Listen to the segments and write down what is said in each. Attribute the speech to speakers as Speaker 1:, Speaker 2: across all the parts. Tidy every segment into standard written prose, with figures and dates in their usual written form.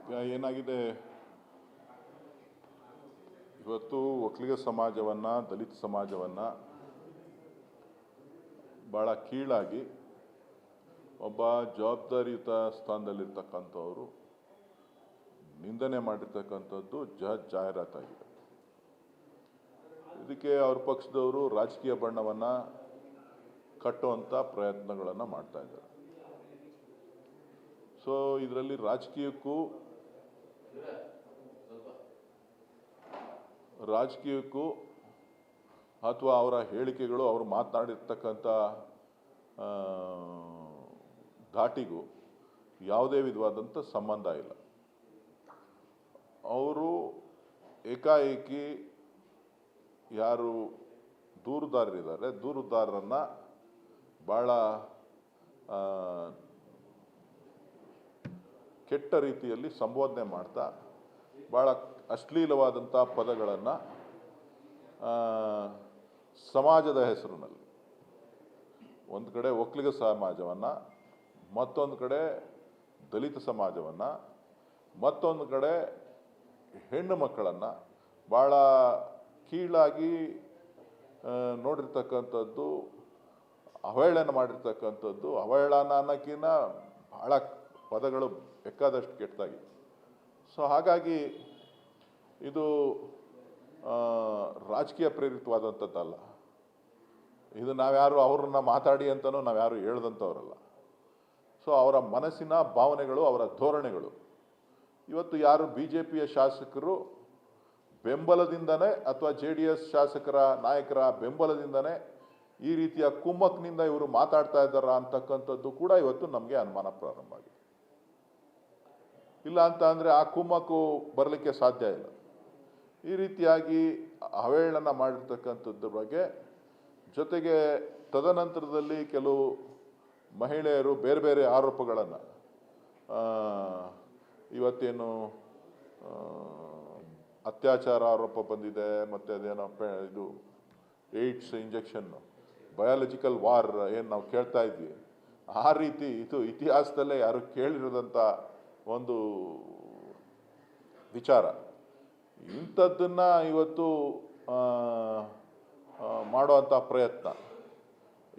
Speaker 1: ಈಗ ಏನಾಗಿದೆ, ಇವತ್ತು ಒಕ್ಕಲಿಗ ಸಮಾಜವನ್ನು, ದಲಿತ ಸಮಾಜವನ್ನು ಭಾಳ ಕೀಳಾಗಿ ಒಬ್ಬ ಜವಾಬ್ದಾರಿಯುತ ಸ್ಥಾನದಲ್ಲಿರ್ತಕ್ಕಂಥವರು ನಿಂದನೆ ಮಾಡಿರ್ತಕ್ಕಂಥದ್ದು ಜಾಹೀರಾತಾಗಿದೆ. ಇದಕ್ಕೆ ಅವ್ರ ಪಕ್ಷದವರು ರಾಜಕೀಯ ಬಣ್ಣವನ್ನು ಕಟ್ಟುವಂಥ ಪ್ರಯತ್ನಗಳನ್ನು ಮಾಡ್ತಾ ಇದ್ದಾರೆ. ಸೊ ಇದರಲ್ಲಿ ರಾಜಕೀಯಕ್ಕೂ ಅಥವಾ ಅವರ ಹೇಳಿಕೆಗಳು, ಅವರು ಮಾತನಾಡಿರ್ತಕ್ಕಂಥ ಧಾಟಿಗೂ ಯಾವುದೇ ವಿಧವಾದಂಥ ಸಂಬಂಧ ಇಲ್ಲ. ಅವರು ಏಕಾಏಕಿ ಯಾರು ದೂರುದಾರರಿದ್ದಾರೆ, ದೂರುದಾರರನ್ನು ಭಾಳ ಕೆಟ್ಟ ರೀತಿಯಲ್ಲಿ ಸಂಬೋಧನೆ ಮಾಡ್ತಾ ಭಾಳ ಅಶ್ಲೀಲವಾದಂಥ ಪದಗಳನ್ನು ಸಮಾಜದ ಹೆಸರಿನಲ್ಲಿ ಒಂದು ಕಡೆ ಒಕ್ಕಲಿಗ ಸಮಾಜವನ್ನು, ಮತ್ತೊಂದು ಕಡೆ ದಲಿತ ಸಮಾಜವನ್ನು, ಮತ್ತೊಂದು ಕಡೆ ಹೆಣ್ಣು ಮಕ್ಕಳನ್ನು ಭಾಳ ಕೀಳಾಗಿ ನೋಡಿರ್ತಕ್ಕಂಥದ್ದು, ಅವಹೇಳನ ಮಾಡಿರ್ತಕ್ಕಂಥದ್ದು. ಅವಹೇಳನ ಅನ್ನೋಕ್ಕಿಂತ ಭಾಳ ಪದಗಳು ಬೇಕಾದಷ್ಟು ಕೆಟ್ಟದಾಗಿದೆ. ಸೊ ಹಾಗಾಗಿ ಇದು ರಾಜಕೀಯ ಪ್ರೇರಿತವಾದಂಥದ್ದಲ್ಲ. ಇದು ನಾವ್ಯಾರು ಅವ್ರನ್ನ ಮಾತಾಡಿ ಅಂತಲೂ ನಾವ್ಯಾರು ಹೇಳ್ದಂಥವ್ರಲ್ಲ. ಸೊ ಅವರ ಮನಸ್ಸಿನ ಭಾವನೆಗಳು, ಅವರ ಧೋರಣೆಗಳು. ಇವತ್ತು ಯಾರು BJPಯ ಶಾಸಕರು ಬೆಂಬಲದಿಂದನೇ ಅಥವಾ JDS ಶಾಸಕರ ನಾಯಕರ ಬೆಂಬಲದಿಂದನೇ ಈ ರೀತಿಯ ಕುಮ್ಮಕ್ನಿಂದ ಇವರು ಮಾತಾಡ್ತಾ ಇದ್ದಾರಾ ಅಂತಕ್ಕಂಥದ್ದು ಕೂಡ ಇವತ್ತು ನಮಗೆ ಅನುಮಾನ ಪ್ರಾರಂಭ ಆಗಿದೆ. ಇಲ್ಲ ಅಂತ ಅಂದರೆ ಆ ಕುಮ್ಮಕ್ಕು ಬರಲಿಕ್ಕೆ ಸಾಧ್ಯ ಇಲ್ಲ. ಈ ರೀತಿಯಾಗಿ ಅವಹೇಳನ ಮಾಡಿರ್ತಕ್ಕಂಥದ್ರ ಬಗ್ಗೆ, ಜೊತೆಗೆ ತದನಂತರದಲ್ಲಿ ಕೆಲವು ಮಹಿಳೆಯರು ಬೇರೆ ಬೇರೆ ಆರೋಪಗಳನ್ನು, ಇವತ್ತೇನು ಅತ್ಯಾಚಾರ ಆರೋಪ ಬಂದಿದೆ, ಮತ್ತು ಅದೇನೋ ಇದು ಏಡ್ಸ್ ಇಂಜೆಕ್ಷನ್ನು, ಬಯಾಲಜಿಕಲ್ ವಾರ್ ಏನು ನಾವು ಕೇಳ್ತಾ ಇದ್ವಿ, ಆ ರೀತಿ ಇದು ಇತಿಹಾಸದಲ್ಲೇ ಯಾರು ಕೇಳಿರೋದಂಥ ಒಂದು ವಿಚಾರ. ಇಂಥದ್ದನ್ನು ಇವತ್ತು ಮಾಡುವಂಥ ಪ್ರಯತ್ನ,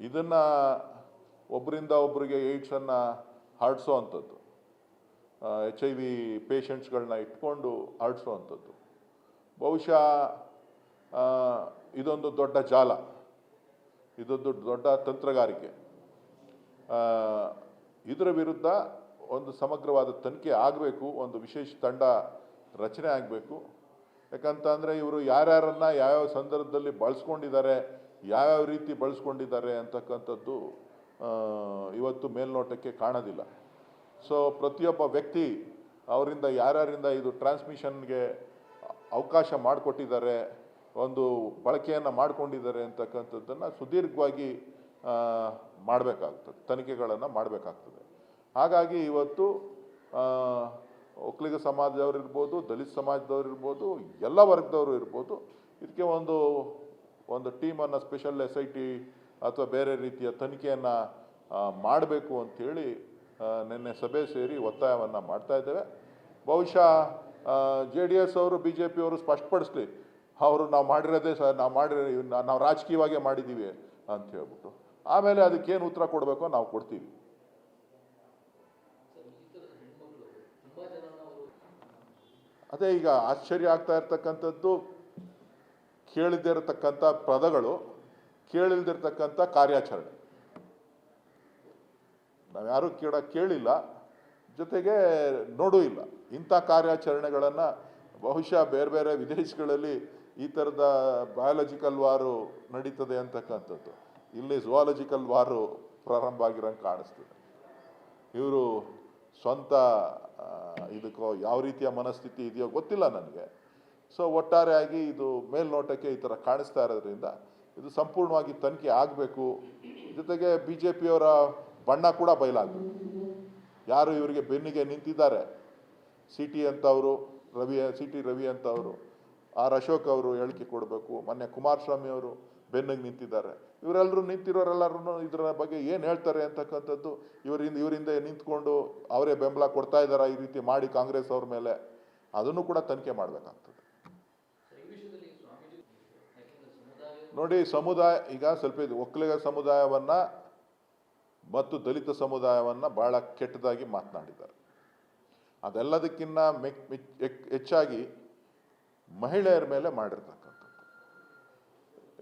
Speaker 1: ಇದನ್ನು ಒಬ್ಬರಿಂದ ಒಬ್ಬರಿಗೆ ಏಡ್ಸನ್ನು ಹರಡಿಸೋ ಅಂಥದ್ದು, HIV ಪೇಷಂಟ್ಸ್ಗಳನ್ನ ಇಟ್ಕೊಂಡು ಹರಡಿಸೋ ಅಂಥದ್ದು, ಬಹುಶಃ ಇದೊಂದು ದೊಡ್ಡ ಜಾಲ, ಇದೊಂದು ದೊಡ್ಡ ತಂತ್ರಗಾರಿಕೆ. ಇದರ ವಿರುದ್ಧ ಒಂದು ಸಮಗ್ರವಾದ ತನಿಖೆ ಆಗಬೇಕು, ಒಂದು ವಿಶೇಷ ತಂಡ ರಚನೆ ಆಗಬೇಕು. ಯಾಕಂತಂದರೆ ಇವರು ಯಾರ್ಯಾರನ್ನು ಯಾವ್ಯಾವ ಸಂದರ್ಭದಲ್ಲಿ ಬಳಸ್ಕೊಂಡಿದ್ದಾರೆ, ಯಾವ್ಯಾವ ರೀತಿ ಬಳಸ್ಕೊಂಡಿದ್ದಾರೆ ಅಂತಕ್ಕಂಥದ್ದು ಇವತ್ತು ಮೇಲ್ನೋಟಕ್ಕೆ ಕಾಣೋದಿಲ್ಲ. ಸೊ ಪ್ರತಿಯೊಬ್ಬ ವ್ಯಕ್ತಿ ಅವರಿಂದ ಯಾರ್ಯಾರಿಂದ ಇದು ಟ್ರಾನ್ಸ್ಮಿಷನ್ಗೆ ಅವಕಾಶ ಮಾಡಿಕೊಟ್ಟಿದ್ದಾರೆ, ಒಂದು ಬಳಕೆಯನ್ನು ಮಾಡಿಕೊಂಡಿದ್ದಾರೆ ಅಂತಕ್ಕಂಥದ್ದನ್ನು ಸುದೀರ್ಘವಾಗಿ ಮಾಡಬೇಕಾಗ್ತದೆ, ತನಿಖೆಗಳನ್ನು ಮಾಡಬೇಕಾಗ್ತದೆ. ಹಾಗಾಗಿ ಇವತ್ತು ಒಕ್ಕಲಿಗ ಸಮಾಜದವರು ಇರ್ಬೋದು, ದಲಿತ ಸಮಾಜದವರು ಇರ್ಬೋದು, ಎಲ್ಲ ವರ್ಗದವರು ಇರ್ಬೋದು, ಇದಕ್ಕೆ ಒಂದು ಟೀಮನ್ನು, ಸ್ಪೆಷಲ್ SIT ಅಥವಾ ಬೇರೆ ರೀತಿಯ ತನಿಖೆಯನ್ನು ಮಾಡಬೇಕು ಅಂಥೇಳಿ ನಿನ್ನೆ ಸಭೆ ಸೇರಿ ಒತ್ತಾಯವನ್ನು ಮಾಡ್ತಾ ಇದ್ದೇವೆ. ಬಹುಶಃ JDS ಅವರು, BJP ಅವರು ಸ್ಪಷ್ಟಪಡಿಸ್ಲಿ, ಅವರು ನಾವು ಮಾಡಿರೋದೇ ನಾವು ರಾಜಕೀಯವಾಗೇ ಮಾಡಿದ್ದೀವಿ ಅಂತ ಹೇಳ್ಬಿಟ್ಟು, ಆಮೇಲೆ ಅದಕ್ಕೇನು ಉತ್ತರ ಕೊಡಬೇಕೋ ನಾವು ಕೊಡ್ತೀವಿ. ಅದೇ ಈಗ ಆಶ್ಚರ್ಯ ಆಗ್ತಾ ಇರ್ತಕ್ಕಂಥದ್ದು, ಕೇಳಿದಿರತಕ್ಕಂಥ ಪದಗಳು, ಕೇಳಿಲ್ದಿರ್ತಕ್ಕಂಥ ಕಾರ್ಯಾಚರಣೆ. ನಾವ್ಯಾರೂ ಕೇಳಿಲ್ಲ, ಜೊತೆಗೆ ನೋಡೂ ಇಲ್ಲ. ಇಂಥ ಕಾರ್ಯಾಚರಣೆಗಳನ್ನು ಬಹುಶಃ ಬೇರೆ ಬೇರೆ ವಿದೇಶಗಳಲ್ಲಿ ಈ ಥರದ ಬಯಾಲಜಿಕಲ್ ವಾರು ನಡೀತದೆ ಅಂತಕ್ಕಂಥದ್ದು, ಇಲ್ಲಿ ಝುವಾಲಜಿಕಲ್ ವಾರು ಪ್ರಾರಂಭ ಆಗಿರೋಂಗೆ ಕಾಣಿಸ್ತದೆ. ಇವರು ಸ್ವಂತ ಇದಕ್ಕೋ ಯಾವ ರೀತಿಯ ಮನಸ್ಥಿತಿ ಇದೆಯೋ ಗೊತ್ತಿಲ್ಲ ನನಗೆ. ಸೊ ಒಟ್ಟಾರೆಯಾಗಿ ಇದು ಮೇಲ್ನೋಟಕ್ಕೆ ಈ ಥರ ಕಾಣಿಸ್ತಾ ಇರೋದ್ರಿಂದ ಇದು ಸಂಪೂರ್ಣವಾಗಿ ತನಿಖೆ ಆಗಬೇಕು. ಜೊತೆಗೆ BJPಯವರ ಬಣ್ಣ ಕೂಡ ಬಯಲಾಗಬೇಕು. ಯಾರು ಇವರಿಗೆ ಬೆನ್ನಿಗೆ ನಿಂತಿದ್ದಾರೆ, CT ರವಿ ಅಂತವರು, R ಅಶೋಕ್ ಅವರು ಹೇಳಿಕೆ ಕೊಡಬೇಕು. ಮೊನ್ನೆ ಕುಮಾರಸ್ವಾಮಿ ಅವರು ಬೆನ್ನಿಗೆ ನಿಂತಿದ್ದಾರೆ. ಇವರೆಲ್ಲರೂ ನಿಂತಿರೋರೆಲ್ಲರೂ ಇದರ ಬಗ್ಗೆ ಏನು ಹೇಳ್ತಾರೆ ಅಂತಕ್ಕಂಥದ್ದು, ಇವರಿಂದ ನಿಂತ್ಕೊಂಡು ಅವರೇ ಬೆಂಬಲ ಕೊಡ್ತಾ ಇದ್ದಾರಾ ಈ ರೀತಿ ಮಾಡಿ ಕಾಂಗ್ರೆಸ್ ಅವ್ರ ಮೇಲೆ, ಅದನ್ನು ಕೂಡ ತನಿಖೆ ಮಾಡಬೇಕಾಗ್ತದೆ. ನೋಡಿ, ಸಮುದಾಯ ಈಗ ಸ್ವಲ್ಪ ಇದು ಒಕ್ಕಲಿಗ ಸಮುದಾಯವನ್ನು ಮತ್ತು ದಲಿತ ಸಮುದಾಯವನ್ನು ಭಾಳ ಕೆಟ್ಟದಾಗಿ ಮಾತನಾಡಿದ್ದಾರೆ. ಅದೆಲ್ಲದಕ್ಕಿಂತ ಹೆಚ್ಚಾಗಿ ಮಹಿಳೆಯರ ಮೇಲೆ ಮಾಡಿರ್ತಕ್ಕಂಥದ್ದು.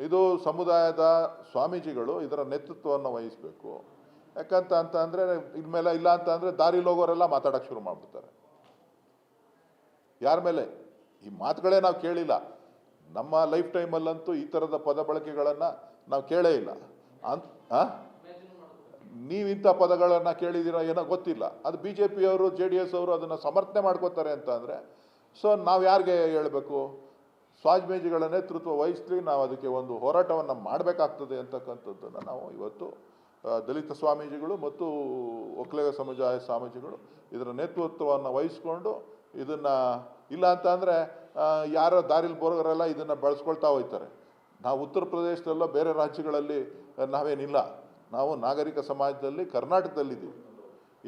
Speaker 1: ಇದು ಸಮುದಾಯದ ಸ್ವಾಮೀಜಿಗಳು ಇದರ ನೇತೃತ್ವವನ್ನು ವಹಿಸಬೇಕು. ಯಾಕಂತ ಅಂದರೆ ಇನ್ಮೇಲೆ ಇಲ್ಲ ಅಂತ ಅಂದರೆ ದಾರಿಲಿ ಹೋಗೋರೆಲ್ಲ ಮಾತಾಡೋಕ್ಕೆ ಶುರು ಮಾಡಿಬಿಡ್ತಾರೆ. ಯಾರ ಮೇಲೆ ಈ ಮಾತುಗಳೇ ನಾವು ಕೇಳಿಲ್ಲ. ನಮ್ಮ ಲೈಫ್ ಟೈಮಲ್ಲಂತೂ ಈ ಥರದ ಪದ ಬಳಕೆಗಳನ್ನು ನಾವು ಕೇಳೇ ಇಲ್ಲ. ನೀವಿಂಥ ಪದಗಳನ್ನು ಕೇಳಿದ್ದೀರಾ ಏನೋ ಗೊತ್ತಿಲ್ಲ. ಅದು BJP ಅವರು JDS ಅವರು ಅದನ್ನು ಸಮರ್ಥನೆ ಮಾಡ್ಕೋತಾರೆ ಅಂತ ಅಂದರೆ ನಾವು ಯಾರಿಗೆ ಹೇಳಬೇಕು? ಸ್ವಾಮೀಜಿಗಳ ನೇತೃತ್ವ ವಹಿಸಲಿ, ನಾವು ಅದಕ್ಕೆ ಒಂದು ಹೋರಾಟವನ್ನು ಮಾಡಬೇಕಾಗ್ತದೆ ಅಂತಕ್ಕಂಥದ್ದನ್ನು ನಾವು ಇವತ್ತು ದಲಿತ ಸ್ವಾಮೀಜಿಗಳು ಮತ್ತು ಒಕ್ಕಲಿಗ ಸಮುದಾಯ ಸ್ವಾಮೀಜಿಗಳು ಇದರ ನೇತೃತ್ವವನ್ನು ವಹಿಸ್ಕೊಂಡು ಇದನ್ನು ಇಲ್ಲ ಅಂತ ಅಂದರೆ ಯಾರೋ ದಾರಿಲಿ ಬರೋರೆಲ್ಲ ಇದನ್ನು ಬಳಸ್ಕೊಳ್ತಾ ಹೋಗ್ತಾರೆ. ನಾವು ಉತ್ತರ ಪ್ರದೇಶದಲ್ಲೋ ಬೇರೆ ರಾಜ್ಯಗಳಲ್ಲಿ ನಾವೇನಿಲ್ಲ, ನಾವು ನಾಗರಿಕ ಸಮಾಜದಲ್ಲಿ ಕರ್ನಾಟಕದಲ್ಲಿದ್ದೀವಿ.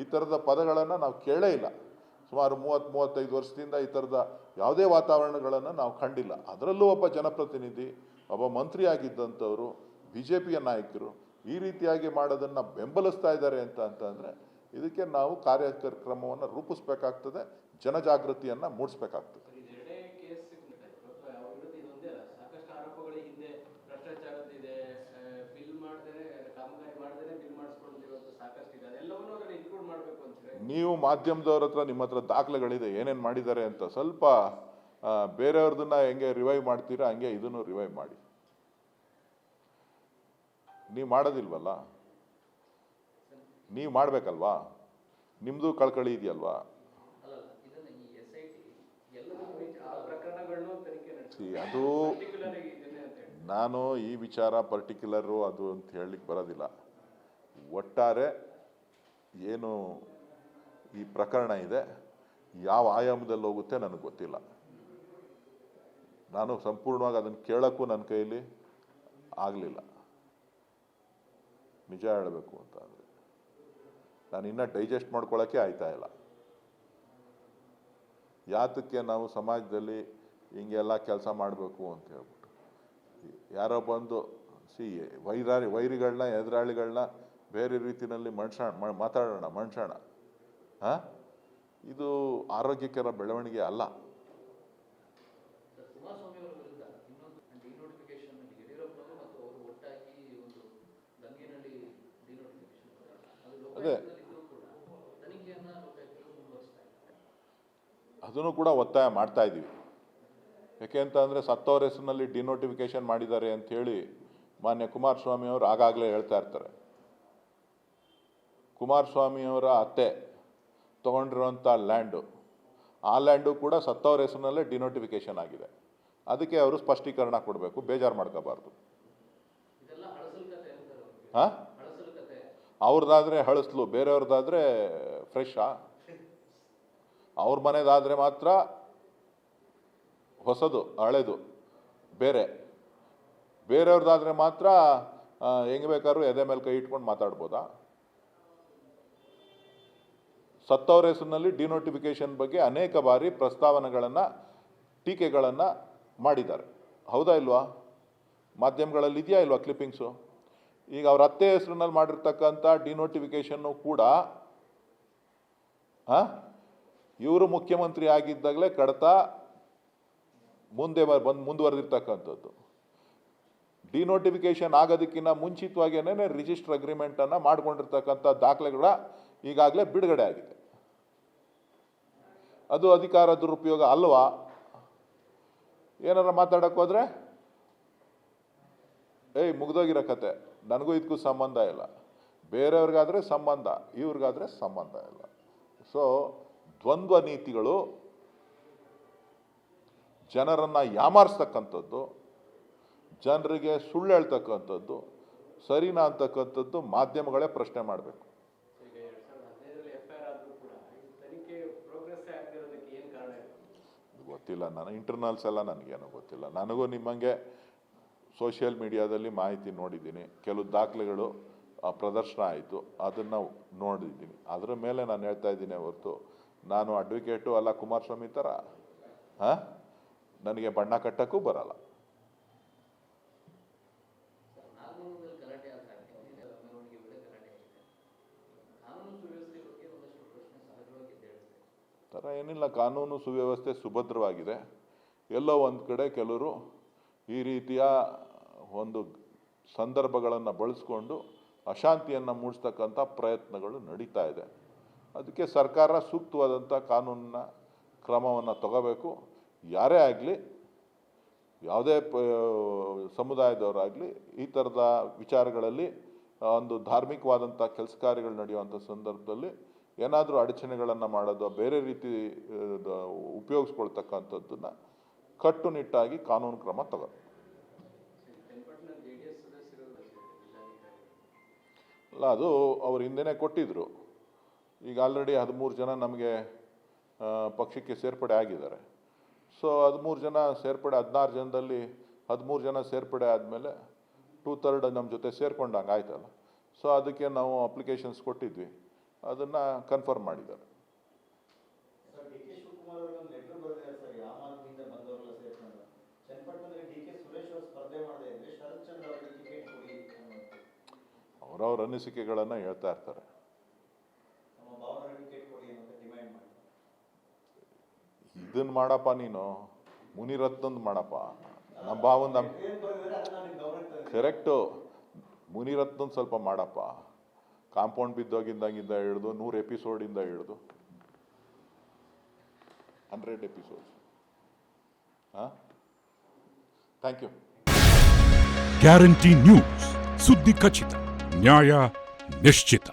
Speaker 1: ಈ ಥರದ ಪದಗಳನ್ನು ನಾವು ಕೇಳೇ ಇಲ್ಲ. ಸುಮಾರು 30-35 ವರ್ಷದಿಂದ ಈ ಥರದ ಯಾವುದೇ ವಾತಾವರಣಗಳನ್ನು ನಾವು ಕಂಡಿಲ್ಲ. ಅದರಲ್ಲೂ ಒಬ್ಬ ಜನಪ್ರತಿನಿಧಿ, ಒಬ್ಬ ಮಂತ್ರಿ ಆಗಿದ್ದಂಥವರು, BJPಯ ನಾಯಕರು ಈ ರೀತಿಯಾಗಿ ಮಾಡೋದನ್ನು ಬೆಂಬಲಿಸ್ತಾ ಇದ್ದಾರೆ ಅಂತಂದರೆ ಇದಕ್ಕೆ ನಾವು ಕಾರ್ಯಕ್ರಮವನ್ನು ರೂಪಿಸ್ಬೇಕಾಗ್ತದೆ, ಜನಜಾಗೃತಿಯನ್ನು ಮೂಡಿಸ್ಬೇಕಾಗ್ತದೆ. ನೀವು ಮಾಧ್ಯಮದವ್ರ ಹತ್ರ ನಿಮ್ಮ ಹತ್ರ ದಾಖಲೆಗಳಿದೆ ಏನೇನು ಮಾಡಿದ್ದಾರೆ ಅಂತ, ಸ್ವಲ್ಪ ಬೇರೆಯವ್ರದನ್ನ ಹೆಂಗೆ ರಿವೈವ್ ಮಾಡ್ತೀರಾ ಹಂಗೆ ಇದನ್ನು ರಿವೈವ್ ಮಾಡಿ. ನೀವು ಮಾಡೋದಿಲ್ವಲ್ಲ, ನೀವು ಮಾಡಬೇಕಲ್ವಾ? ನಿಮ್ಮದು ಕಳ್ಕಳಿ ಇದೆಯಲ್ವಾ? ಅದು ನಾನು ಈ ವಿಚಾರ ಪರ್ಟಿಕ್ಯುಲರು ಅದು ಅಂತ ಹೇಳಲಿಕ್ಕೆ ಬರೋದಿಲ್ಲ. ಒಟ್ಟಾರೆ ಏನು ಈ ಪ್ರಕರಣ ಇದೆ, ಯಾವ ಆಯಾಮದಲ್ಲಿ ಹೋಗುತ್ತೆ ನನಗೆ ಗೊತ್ತಿಲ್ಲ. ನಾನು ಸಂಪೂರ್ಣವಾಗಿ ಅದನ್ನು ಕೇಳೋಕ್ಕೂ ನನ್ನ ಕೈಯಲ್ಲಿ ಆಗಲಿಲ್ಲ, ನಿಜ ಹೇಳಬೇಕು ಅಂತ ಅಂದರೆ. ನಾನು ಇನ್ನೂ ಡೈಜೆಸ್ಟ್ ಮಾಡ್ಕೊಳ್ಳೋಕ್ಕೆ ಆಯ್ತಾ ಇಲ್ಲ. ಯಾತಕ್ಕೆ ನಾವು ಸಮಾಜದಲ್ಲಿ ಹಿಂಗೆಲ್ಲ ಕೆಲಸ ಮಾಡಬೇಕು ಅಂತ ಹೇಳ್ಬಿಟ್ಟು ಯಾರೋ ಬಂದು ವೈರಿಗಳನ್ನ ಎದುರಾಳಿಗಳನ್ನ ಬೇರೆ ರೀತಿಯಲ್ಲಿ ಮನುಷ್ಯಣ ಇದು ಆರೋಗ್ಯಕರ ಬೆಳವಣಿಗೆ ಅಲ್ಲ. ಅದೇ ಅದನ್ನು ಕೂಡ ಒತ್ತಾಯ ಮಾಡ್ತಾ ಇದ್ದೀವಿ. ಯಾಕೆ ಅಂತ ಅಂದರೆ ಸತ್ತವರ ಹೆಸರಿನಲ್ಲಿ ಡಿನೋಟಿಫಿಕೇಶನ್ ಮಾಡಿದ್ದಾರೆ ಅಂಥೇಳಿ ಮಾನ್ಯ ಕುಮಾರಸ್ವಾಮಿಯವರು ಆಗಾಗಲೇ ಹೇಳ್ತಾ ಇರ್ತಾರೆ. ಕುಮಾರಸ್ವಾಮಿಯವರ ಅತ್ತೆ ತೊಗೊಂಡಿರುವಂಥ ಲ್ಯಾಂಡು, ಆ ಲ್ಯಾಂಡು ಕೂಡ ಸತ್ತವರ ಹೆಸರಿನಲ್ಲೇ ಡಿನೋಟಿಫಿಕೇಶನ್ ಆಗಿದೆ. ಅದಕ್ಕೆ ಅವರು ಸ್ಪಷ್ಟೀಕರಣ ಕೊಡಬೇಕು, ಬೇಜಾರು ಮಾಡ್ಕೋಬಾರ್ದು. ಹಾಂ, ಅವ್ರದ್ದಾದರೆ ಹಳಸ್ಲು, ಬೇರೆಯವ್ರದ್ದಾದರೆ ಫ್ರೆಶ್ಶಾ? ಅವ್ರ ಮನೆದಾದರೆ ಮಾತ್ರ ಹೊಸದು, ಹಳೆದು ಬೇರೆ. ಬೇರೆಯವ್ರದ್ದಾದರೆ ಮಾತ್ರ ಹೆಂಗೆ ಬೇಕಾದ್ರೂ ಎದೆ ಮೇಲೆ ಕೈ ಇಟ್ಕೊಂಡು ಮಾತಾಡ್ಬೋದಾ? ಸತ್ತವರ ಹೆಸರಿನಲ್ಲಿ ಡಿನೋಟಿಫಿಕೇಶನ್ ಬಗ್ಗೆ ಅನೇಕ ಬಾರಿ ಪ್ರಸ್ತಾವನೆಗಳನ್ನು, ಟೀಕೆಗಳನ್ನು ಮಾಡಿದ್ದಾರೆ. ಹೌದಾ ಇಲ್ವಾ? ಮಾಧ್ಯಮಗಳಲ್ಲಿ ಇದೆಯಾ ಇಲ್ವಾ ಕ್ಲಿಪ್ಪಿಂಗ್ಸು? ಈಗ ಅವ್ರ ಅತ್ತೆ ಹೆಸರಿನಲ್ಲಿ ಮಾಡಿರ್ತಕ್ಕಂಥ ಡಿನೋಟಿಫಿಕೇಶನ್ನು ಕೂಡ ಇವರು ಮುಖ್ಯಮಂತ್ರಿ ಆಗಿದ್ದಾಗಲೇ ಕಡತ ಮುಂದುವರೆದಿರ್ತಕ್ಕಂಥದ್ದು. ಡಿನೋಟಿಫಿಕೇಶನ್ ಆಗೋದಕ್ಕಿಂತ ಮುಂಚಿತವಾಗಿಯೇ ರಿಜಿಸ್ಟರ್ ಅಗ್ರಿಮೆಂಟನ್ನು ಮಾಡ್ಕೊಂಡಿರ್ತಕ್ಕಂಥ ದಾಖಲೆಗಳ ಈಗಾಗಲೇ ಬಿಡುಗಡೆ ಆಗಿದೆ. ಅದು ಅಧಿಕಾರ ದುರುಪಯೋಗ ಅಲ್ವಾ? ಏನಾರ ಮಾತಾಡೋಕೆ ಹೋದರೆ ಮುಗ್ದೋಗಿರೋ ಕತೆ, ನನಗೂ ಇದಕ್ಕೂ ಸಂಬಂಧ ಇಲ್ಲ. ಬೇರೆಯವ್ರಿಗಾದರೆ ಸಂಬಂಧ, ಇವ್ರಿಗಾದರೆ ಸಂಬಂಧ ಇಲ್ಲ. ಸೊ ದ್ವಂದ್ವ ನೀತಿಗಳು ಜನರನ್ನು ಯಾಮಾರಿಸ್ತಕ್ಕಂಥದ್ದು, ಜನರಿಗೆ ಸುಳ್ಳು ಹೇಳ್ತಕ್ಕಂಥದ್ದು ಸರಿನಾ ಅಂತಕ್ಕಂಥದ್ದು ಮಾಧ್ಯಮಗಳೇ ಪ್ರಶ್ನೆ ಮಾಡಬೇಕು. ಗೊತ್ತಿಲ್ಲ, ನಾನು ಇಂಟರ್ನಲ್ಸ್ ಎಲ್ಲ ನನಗೇನೋ ಗೊತ್ತಿಲ್ಲ. ನನಗೂ ನಿಮ್ಮಂಗೆ ಸೋಷಿಯಲ್ ಮೀಡಿಯಾದಲ್ಲಿ ಮಾಹಿತಿ ನೋಡಿದ್ದೀನಿ, ಕೆಲವು ದಾಖಲೆಗಳು ಪ್ರದರ್ಶನ ಆಯಿತು, ಅದನ್ನು ನೋಡಿದ್ದೀನಿ. ಅದರ ಮೇಲೆ ನಾನು ಹೇಳ್ತಾ ಇದ್ದೀನಿ ಹೊರತು ನಾನು ಅಡ್ವೊಕೇಟು ಅಲ್ಲ ಕುಮಾರಸ್ವಾಮಿ ಥರ ನನಗೆ ಬಣ್ಣ ಕಟ್ಟಕ್ಕೂ ಬರಲ್ಲ. ಥರ ಏನಿಲ್ಲ, ಕಾನೂನು ಸುವ್ಯವಸ್ಥೆ ಸುಭದ್ರವಾಗಿದೆ. ಎಲ್ಲೋ ಒಂದು ಕಡೆ ಕೆಲವರು ಈ ರೀತಿಯ ಒಂದು ಸಂದರ್ಭಗಳನ್ನು ಬಳಸ್ಕೊಂಡು ಅಶಾಂತಿಯನ್ನು ಮೂಡಿಸ್ತಕ್ಕಂಥ ಪ್ರಯತ್ನಗಳು ನಡೀತಾ ಇದೆ. ಅದಕ್ಕೆ ಸರ್ಕಾರ ಸೂಕ್ತವಾದಂಥ ಕಾನೂನಿನ ಕ್ರಮವನ್ನು ತಗೋಬೇಕು. ಯಾರೇ ಆಗಲಿ, ಯಾವುದೇ ಸಮುದಾಯದವರಾಗಲಿ ಈ ಥರದ ವಿಚಾರಗಳಲ್ಲಿ ಒಂದು ಧಾರ್ಮಿಕವಾದಂಥ ಕೆಲಸ ಕಾರ್ಯಗಳು ನಡೆಯುವಂಥ ಸಂದರ್ಭದಲ್ಲಿ ಏನಾದರೂ ಅಡಚಣೆಗಳನ್ನು ಮಾಡೋದು, ಬೇರೆ ರೀತಿ ಉಪಯೋಗಿಸ್ಕೊಳ್ತಕ್ಕಂಥದ್ದನ್ನು ಕಟ್ಟುನಿಟ್ಟಾಗಿ ಕಾನೂನು ಕ್ರಮ ತಗೋಬೇಕು. ಅಲ್ಲ, ಅದು ಅವ್ರು ಹಿಂದೆನೇ ಕೊಟ್ಟಿದ್ದರು. ಈಗ ಆಲ್ರೆಡಿ 13 ಜನ ನಮಗೆ ಪಕ್ಷಕ್ಕೆ ಸೇರ್ಪಡೆ ಆಗಿದ್ದಾರೆ. ಸೊ 13 ಜನ ಸೇರ್ಪಡೆ, 16 ಜನದಲ್ಲಿ 13 ಜನ ಸೇರ್ಪಡೆ ಆದಮೇಲೆ 2/3 ನಮ್ಮ ಜೊತೆ ಸೇರ್ಕೊಂಡಂಗೆ ಆಯ್ತಲ್ಲ. ಸೊ ಅದಕ್ಕೆ ನಾವು ಅಪ್ಲಿಕೇಶನ್ಸ್ ಕೊಟ್ಟಿದ್ವಿ, ಅದನ್ನು ಕನ್ಫರ್ಮ್ ಮಾಡಿದ್ದಾರೆ. ಅವರವ್ರ ಅನಿಸಿಕೆಗಳನ್ನು ಹೇಳ್ತಾ ಇರ್ತಾರೆ. ಇದನ್ನು ಮಾಡಪ್ಪ, ನೀನು ಮುನಿರತ್ನಂದು ಮಾಡಪ್ಪ, ನಮ್ಮ ಭಾವನ ಕರೆಕ್ಟು, ಮುನಿರತ್ನಂದು ಸ್ವಲ್ಪ ಮಾಡಪ್ಪ. ಕಾಂಪೌಂಡ್ ಬಿದ್ದೋಗಿಂದಾಗಿಂದ ಹಿಡಿದು 100 ಎಪಿಸೋಡಿಂದ ಹಿಡಿದು 100 episodes. Thank you.
Speaker 2: Guarantee news, ಸುದ್ದಿ ಖಚಿತ, ನ್ಯಾಯ ನಿಶ್ಚಿತ.